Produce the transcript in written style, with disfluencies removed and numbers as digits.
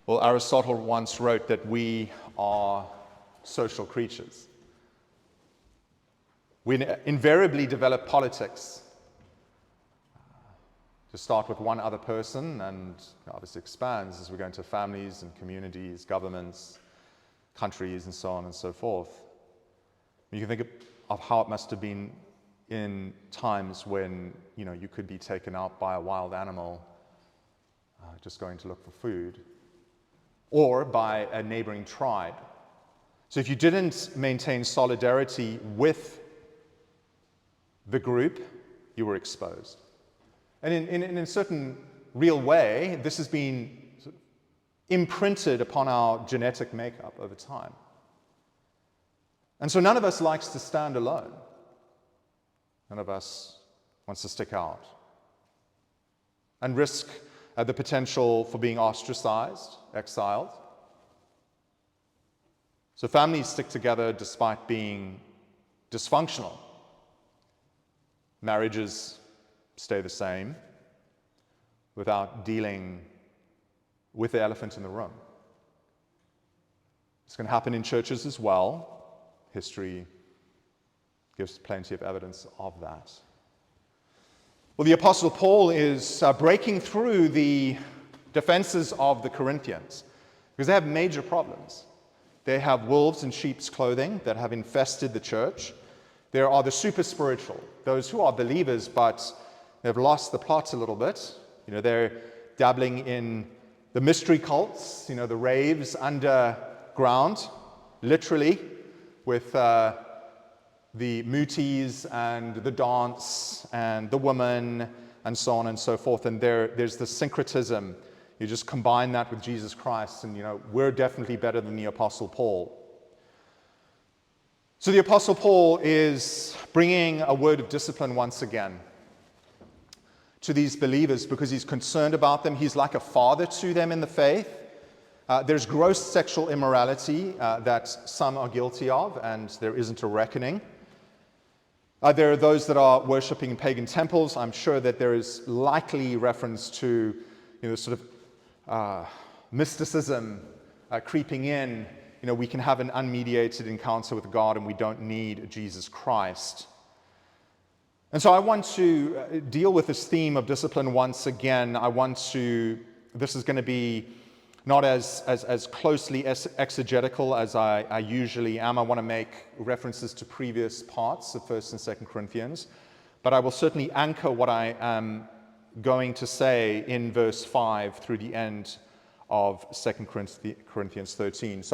Well, Aristotle once wrote that we are social creatures. We invariably develop politics to start with one other person, and obviously expands as we go into families and communities, governments, countries, and so on and so forth. You can think of how it must have been in times when you could be taken out by a wild animal just going to look for food, or by a neighboring tribe. So if you didn't maintain solidarity with the group, you were exposed. And in a certain real way, this has been sort of imprinted upon our genetic makeup over time. And so none of us likes to stand alone. None of us wants to stick out and risk the potential for being ostracized, exiled. So families stick together despite being dysfunctional. Marriages stay the same without dealing with the elephant in the room. It's going to happen in churches as well. History gives plenty of evidence of that. Well, the Apostle Paul is breaking through the defenses of the Corinthians because they have major problems. They have wolves in sheep's clothing that have infested the church. There are the super spiritual, those who are believers but they've lost the plot a little bit. They're dabbling in the mystery cults, the raves underground, literally, with the mutis and the dance and the woman and so on and so forth. And there's the syncretism. You just combine that with Jesus Christ and we're definitely better than the Apostle Paul. So the Apostle Paul is bringing a word of discipline once again to these believers because he's concerned about them. He's like a father to them in the faith. There's gross sexual immorality that some are guilty of, and there isn't a reckoning. There are those that are worshipping in pagan temples. I'm sure that there is likely reference to sort of mysticism creeping in. We can have an unmediated encounter with God and we don't need Jesus Christ. And so I want to deal with this theme of discipline once again. This is going to be not as closely exegetical as I usually am. I want to make references to previous parts of 1st and 2nd Corinthians, but I will certainly anchor what I am going to say in verse 5 through the end of 2 Corinthians 13. So